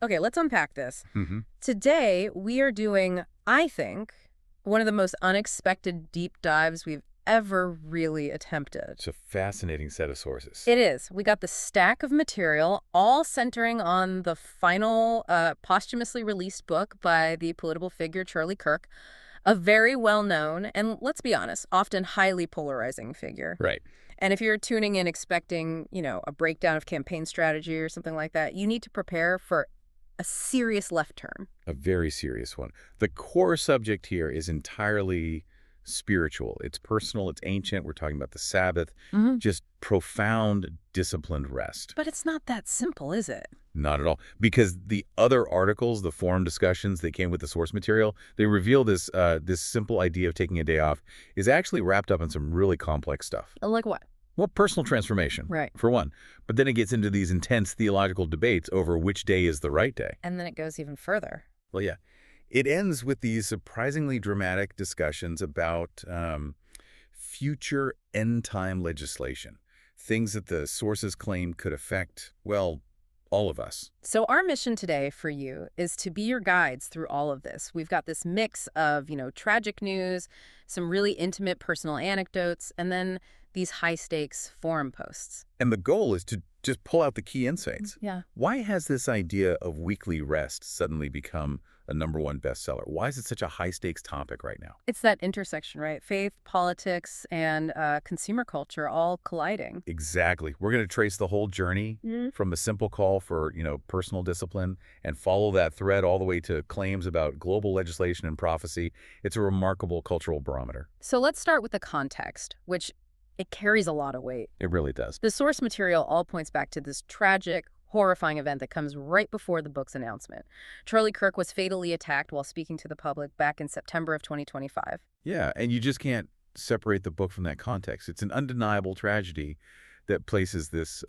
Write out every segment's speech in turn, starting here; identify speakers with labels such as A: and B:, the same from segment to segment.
A: Okay, let's unpack this.
B: Mm-hmm.
A: Today, we are doing, I think, one of the most unexpected deep dives we've ever really attempted.
B: It's a fascinating set of sources.
A: It is. We got the stack of material, all centering on the final posthumously released book by the political figure Charlie Kirk, a very well-known and, let's be honest, often highly polarizing figure.
B: Right.
A: And if you're tuning in expecting, a breakdown of campaign strategy or something like that, you need to prepare for a serious left turn.
B: A very serious one. The core subject here is entirely spiritual. It's personal, it's ancient. We're talking about the Sabbath, just profound, disciplined rest.
A: But it's not that simple, is it?
B: Not at all. Because the other articles, the forum discussions that came with the source material, they reveal this simple idea of taking a day off is actually wrapped up in some really complex stuff.
A: Like what?
B: Well, personal transformation,
A: Right.
B: for one. But then it gets into these intense theological debates over which day is the right day.
A: And then it goes even further.
B: Well, yeah. It ends with these surprisingly dramatic discussions about future end-time legislation, things that the sources claim could affect, well, all of us.
A: So our mission today for you is to be your guides through all of this. We've got this mix of, tragic news, some really intimate personal anecdotes, and then these high-stakes forum posts.
B: And the goal is to just pull out the key insights.
A: Yeah.
B: Why has this idea of weekly rest suddenly become a #1 bestseller? Why is it such a high-stakes topic right now?
A: It's that intersection, right? Faith, politics, and consumer culture all colliding.
B: Exactly. We're going to trace the whole journey from a simple call for, personal discipline and follow that thread all the way to claims about global legislation and prophecy. It's a remarkable cultural barometer.
A: So let's start with the context, which it carries a lot of weight.
B: It really does.
A: The source material all points back to this tragic, horrifying event that comes right before the book's announcement. Charlie Kirk was fatally attacked while speaking to the public back in September of 2025.
B: Yeah, and you just can't separate the book from that context. It's an undeniable tragedy that places this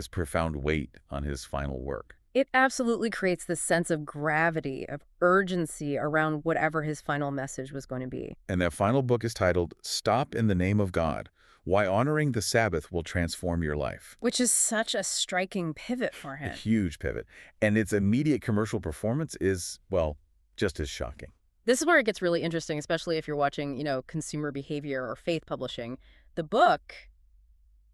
B: profound weight on his final work.
A: It absolutely creates this sense of gravity, of urgency around whatever his final message was going to be.
B: And that final book is titled, Stop in the Name of God, Why Honoring the Sabbath Will Transform Your Life.
A: Which is such a striking pivot for him.
B: A huge pivot. And its immediate commercial performance is, well, just as shocking.
A: This is where it gets really interesting, especially if you're watching, consumer behavior or faith publishing. The book,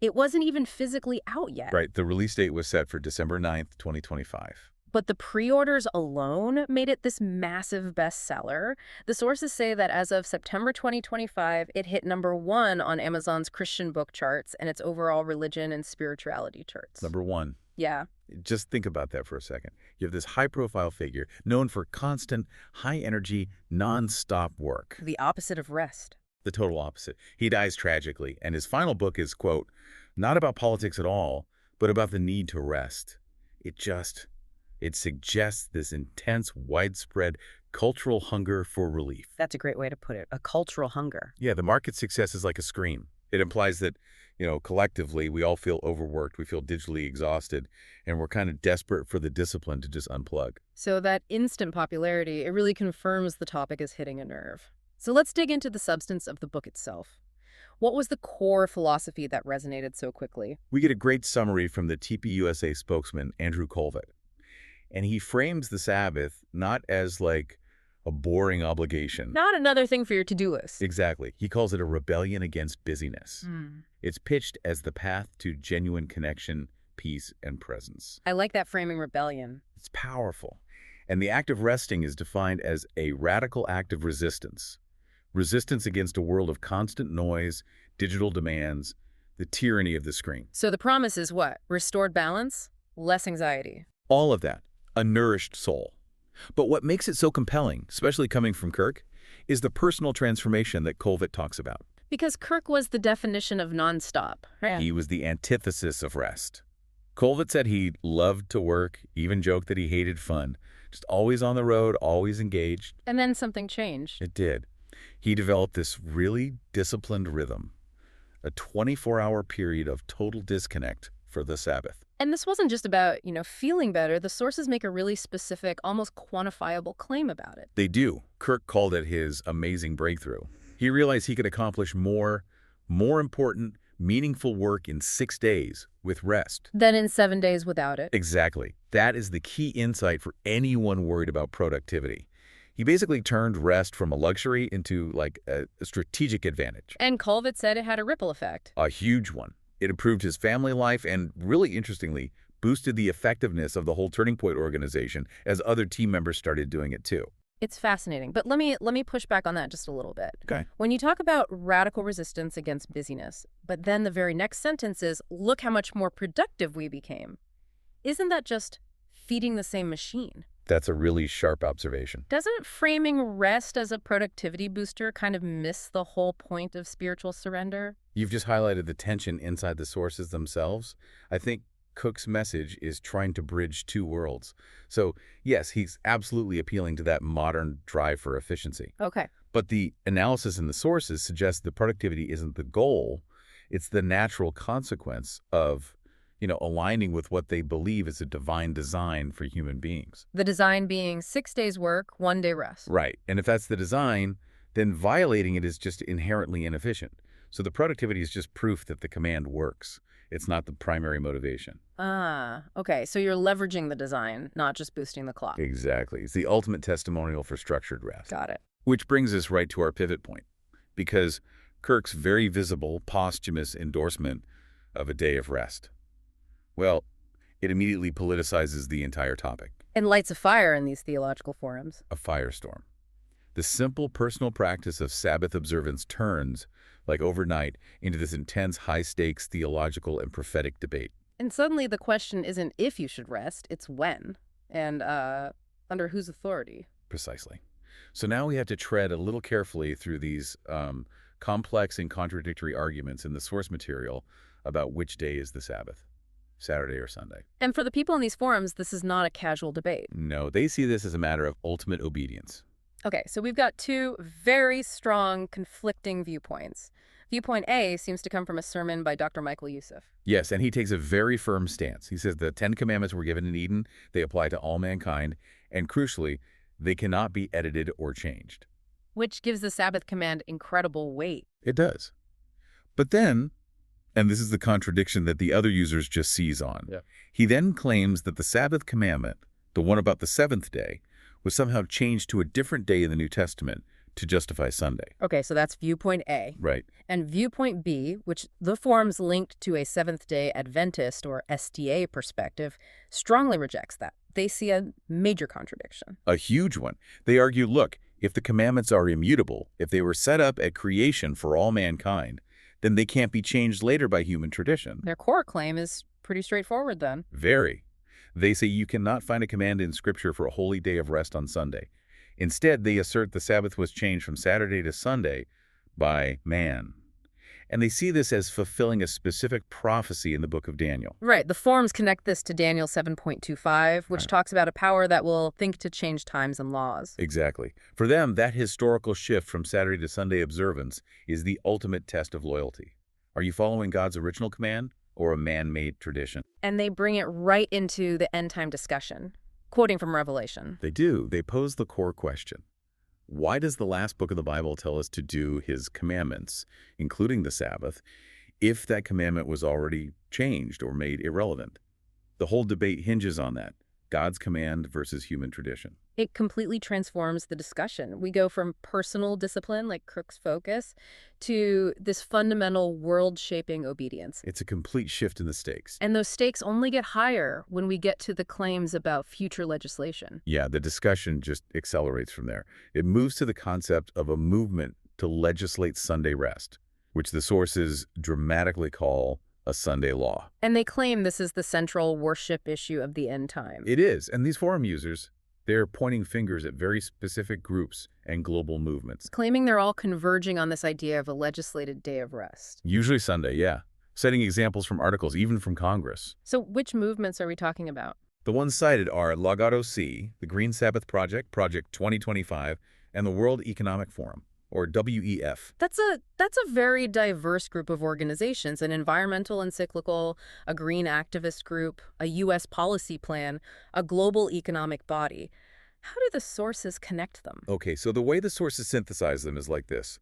A: it wasn't even physically out yet.
B: Right. The release date was set for December 9th, 2025.
A: But the pre-orders alone made it this massive bestseller. The sources say that as of September 2025, it hit #1 on Amazon's Christian book charts and its overall religion and spirituality charts.
B: #1.
A: Yeah.
B: Just think about that for a second. You have this high-profile figure known for constant, high-energy, non-stop work.
A: The opposite of rest.
B: The total opposite. He dies tragically, and his final book is, quote, not about politics at all, but about the need to rest. It suggests this intense, widespread cultural hunger for relief.
A: That's a great way to put it, a cultural hunger.
B: Yeah, the market success is like a scream. It implies that, collectively, we all feel overworked, we feel digitally exhausted, and we're kind of desperate for the discipline to just unplug.
A: So that instant popularity, it really confirms the topic is hitting a nerve. So let's dig into the substance of the book itself. What was the core philosophy that resonated so quickly?
B: We get a great summary from the TPUSA spokesman, Andrew Colvett. And he frames the Sabbath not as like a boring obligation.
A: Not another thing for your to-do list.
B: Exactly. He calls it a rebellion against busyness. It's pitched as the path to genuine connection, peace, and presence.
A: I like that framing, rebellion.
B: It's powerful. And the act of resting is defined as a radical act of resistance. Resistance against a world of constant noise, digital demands, the tyranny of the screen.
A: So the promise is what? Restored balance? Less anxiety?
B: All of that. A nourished soul. But what makes it so compelling, especially coming from Kirk, is the personal transformation that Colvett talks about.
A: Because Kirk was the definition of nonstop. Right?
B: He was the antithesis of rest. Colvett said he loved to work, even joked that he hated fun. Just always on the road, always engaged.
A: And then something changed.
B: It did. He developed this really disciplined rhythm, a 24-hour period of total disconnect for the Sabbath.
A: And this wasn't just about, feeling better. The sources make a really specific, almost quantifiable claim about it.
B: They do. Kirk called it his amazing breakthrough. He realized he could accomplish more important, meaningful work in 6 days with rest.
A: Than in 7 days without it.
B: Exactly. That is the key insight for anyone worried about productivity. He basically turned rest from a luxury into, like, a strategic advantage.
A: And Colvett said it had a ripple effect.
B: A huge one. It improved his family life and, really interestingly, boosted the effectiveness of the whole Turning Point organization as other team members started doing it too.
A: It's fascinating, but let me push back on that just a little bit.
B: Okay.
A: When you talk about radical resistance against busyness, but then the very next sentence is, look how much more productive we became. Isn't that just feeding the same machine?
B: That's a really sharp observation.
A: Doesn't framing rest as a productivity booster kind of miss the whole point of spiritual surrender?
B: You've just highlighted the tension inside the sources themselves. I think Cook's message is trying to bridge two worlds. So, yes, he's absolutely appealing to that modern drive for efficiency.
A: Okay.
B: But the analysis in the sources suggests that productivity isn't the goal. It's the natural consequence of, aligning with what they believe is a divine design for human beings.
A: The design being 6 days work, 1 day rest.
B: Right. And if that's the design, then violating it is just inherently inefficient. So the productivity is just proof that the command works. It's not the primary motivation.
A: Ah, okay. So you're leveraging the design, not just boosting the clock.
B: Exactly. It's the ultimate testimonial for structured rest.
A: Got it.
B: Which brings us right to our pivot point. Because Kirk's very visible, posthumous endorsement of a day of rest, well, it immediately politicizes the entire topic.
A: And lights a fire in these theological forums.
B: A firestorm. The simple personal practice of Sabbath observance turns, like overnight, into this intense, high-stakes theological and prophetic debate.
A: And suddenly the question isn't if you should rest, it's when. And under whose authority?
B: Precisely. So now we have to tread a little carefully through these complex and contradictory arguments in the source material about which day is the Sabbath, Saturday or Sunday.
A: And for the people in these forums, this is not a casual debate.
B: No, they see this as a matter of ultimate obedience.
A: Okay, so we've got two very strong, conflicting viewpoints. Viewpoint A seems to come from a sermon by Dr. Michael Youssef.
B: Yes, and he takes a very firm stance. He says the 10 Commandments were given in Eden, they apply to all mankind, and crucially, they cannot be edited or changed.
A: Which gives the Sabbath command incredible weight.
B: It does. But then, and this is the contradiction that the other users just seize on, he then claims that the Sabbath commandment, the one about the seventh day, was somehow changed to a different day in the New Testament to justify Sunday.
A: Okay, so that's viewpoint A.
B: Right.
A: And viewpoint B, which the forums linked to a Seventh-day Adventist or SDA perspective, strongly rejects that. They see a major contradiction.
B: A huge one. They argue, look, if the commandments are immutable, if they were set up at creation for all mankind, then they can't be changed later by human tradition.
A: Their core claim is pretty straightforward then.
B: Very. They say you cannot find a command in Scripture for a holy day of rest on Sunday. Instead, they assert the Sabbath was changed from Saturday to Sunday by man. And they see this as fulfilling a specific prophecy in the book of Daniel.
A: Right. The forums connect this to Daniel 7.25, which talks about a power that will think to change times and laws.
B: Exactly. For them, that historical shift from Saturday to Sunday observance is the ultimate test of loyalty. Are you following God's original command or a man-made tradition?
A: And they bring it right into the end-time discussion, quoting from Revelation.
B: They do. They pose the core question. Why does the last book of the Bible tell us to do his commandments, including the Sabbath, if that commandment was already changed or made irrelevant? The whole debate hinges on that, God's command versus human tradition.
A: It completely transforms the discussion. We go from personal discipline, like Kirk's focus, to this fundamental world-shaping obedience.
B: It's a complete shift in the stakes.
A: And those stakes only get higher when we get to the claims about future legislation.
B: Yeah, the discussion just accelerates from there. It moves to the concept of a movement to legislate Sunday rest, which the sources dramatically call a Sunday law.
A: And they claim this is the central worship issue of the end time.
B: It is, and these forum users, they're pointing fingers at very specific groups and global movements.
A: Claiming they're all converging on this idea of a legislated day of rest.
B: Usually Sunday, yeah. Citing examples from articles, even from Congress.
A: So which movements are we talking about?
B: The ones cited are Laudato Si, the Green Sabbath Project, Project 2025, and the World Economic Forum, or WEF.
A: That's a very diverse group of organizations, an environmental encyclical, a green activist group, a U.S. policy plan, a global economic body. How do the sources connect them?
B: Okay, so the way the sources synthesize them is like this.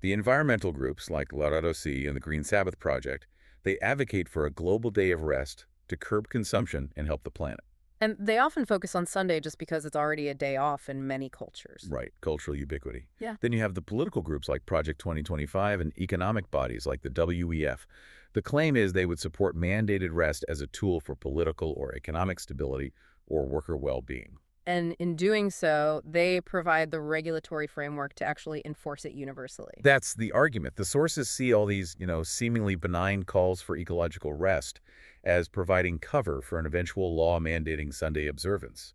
B: The environmental groups, like Laudato Si and the Green Sabbath Project, they advocate for a global day of rest to curb consumption and help the planet.
A: And they often focus on Sunday just because it's already a day off in many cultures.
B: Right, cultural ubiquity.
A: Yeah.
B: Then you have the political groups like Project 2025 and economic bodies like the WEF. The claim is they would support mandated rest as a tool for political or economic stability or worker well-being.
A: And in doing so, they provide the regulatory framework to actually enforce it universally.
B: That's the argument. The sources see all these, seemingly benign calls for ecological rest as providing cover for an eventual law mandating Sunday observance.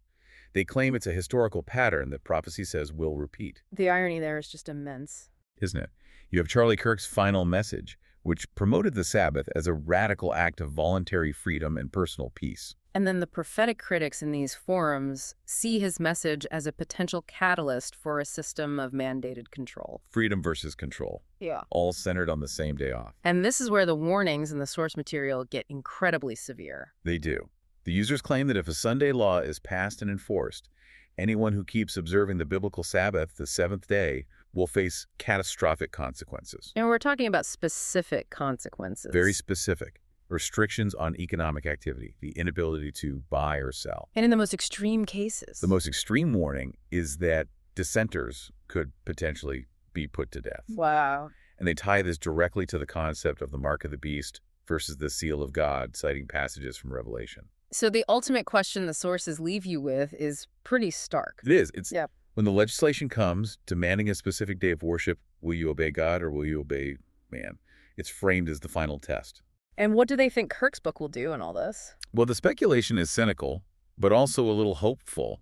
B: They claim it's a historical pattern that prophecy says will repeat,
A: The irony there is just immense.
B: isn't it? You have Charlie Kirk's final message, which promoted the Sabbath as a radical act of voluntary freedom and personal peace.
A: And then the prophetic critics in these forums see his message as a potential catalyst for a system of mandated control.
B: Freedom versus control,
A: Yeah.
B: all centered on the same day off.
A: And this is where the warnings in the source material get incredibly severe.
B: They do. The users claim that if a Sunday law is passed and enforced, anyone who keeps observing the biblical Sabbath, the seventh day, will face catastrophic consequences.
A: And we're talking about specific consequences.
B: Very specific. Restrictions on economic activity, the inability to buy or sell.
A: And in the most extreme cases.
B: The most extreme warning is that dissenters could potentially be put to death.
A: Wow.
B: And they tie this directly to the concept of the mark of the beast versus the seal of God, citing passages from Revelation.
A: So the ultimate question the sources leave you with is pretty stark.
B: It is. It's
A: Yep.
B: when the legislation comes demanding a specific day of worship, will you obey God or will you obey man? It's framed as the final test.
A: And what do they think Kirk's book will do in all this?
B: Well, the speculation is cynical, but also a little hopeful.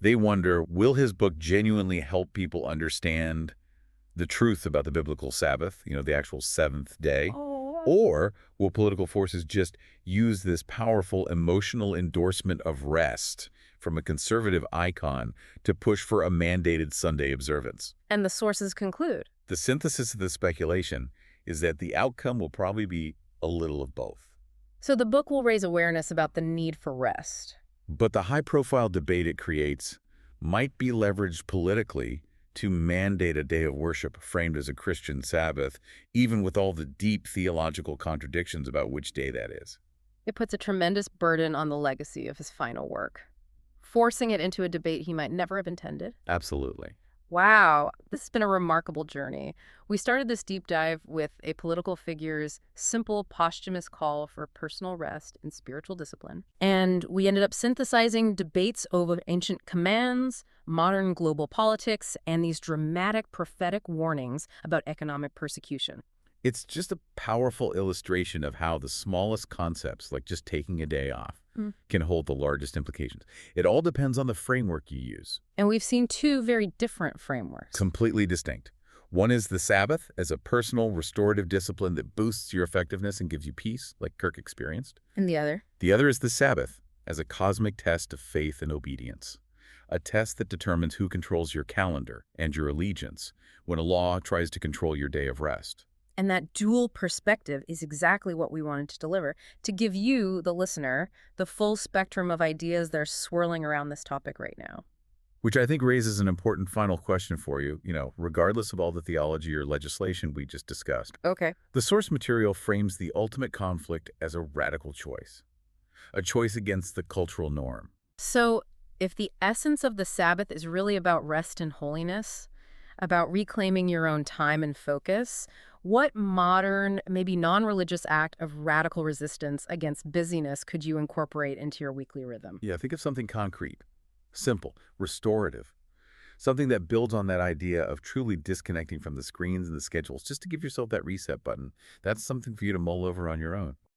B: They wonder, will his book genuinely help people understand the truth about the biblical Sabbath, the actual seventh day?
A: Oh.
B: Or will political forces just use this powerful emotional endorsement of rest from a conservative icon to push for a mandated Sunday observance?
A: And the sources conclude.
B: The synthesis of the speculation is that the outcome will probably be a little of both.
A: So the book will raise awareness about the need for rest.
B: But the high-profile debate it creates might be leveraged politically to mandate a day of worship framed as a Christian Sabbath, even with all the deep theological contradictions about which day that is.
A: It puts a tremendous burden on the legacy of his final work, forcing it into a debate he might never have intended.
B: Absolutely.
A: Wow, this has been a remarkable journey. We started this deep dive with a political figure's simple posthumous call for personal rest and spiritual discipline. And we ended up synthesizing debates over ancient commands, modern global politics, and these dramatic prophetic warnings about economic persecution.
B: It's just a powerful illustration of how the smallest concepts, like just taking a day off, can hold the largest implications. It all depends on the framework you use.
A: And we've seen two very different frameworks.
B: Completely distinct. One is the Sabbath as a personal restorative discipline that boosts your effectiveness and gives you peace, like Kirk experienced.
A: And the other?
B: The other is the Sabbath as a cosmic test of faith and obedience, a test that determines who controls your calendar and your allegiance when a law tries to control your day of rest.
A: And that dual perspective is exactly what we wanted to deliver, to give you, the listener, the full spectrum of ideas that are swirling around this topic right now.
B: Which I think raises an important final question for you, regardless of all the theology or legislation we just discussed.
A: Okay.
B: The source material frames the ultimate conflict as a radical choice, a choice against the cultural norm.
A: So if the essence of the Sabbath is really about rest and holiness, about reclaiming your own time and focus, what modern, maybe non-religious act of radical resistance against busyness could you incorporate into your weekly rhythm?
B: Yeah, think of something concrete, simple, restorative, something that builds on that idea of truly disconnecting from the screens and the schedules, just to give yourself that reset button. That's something for you to mull over on your own.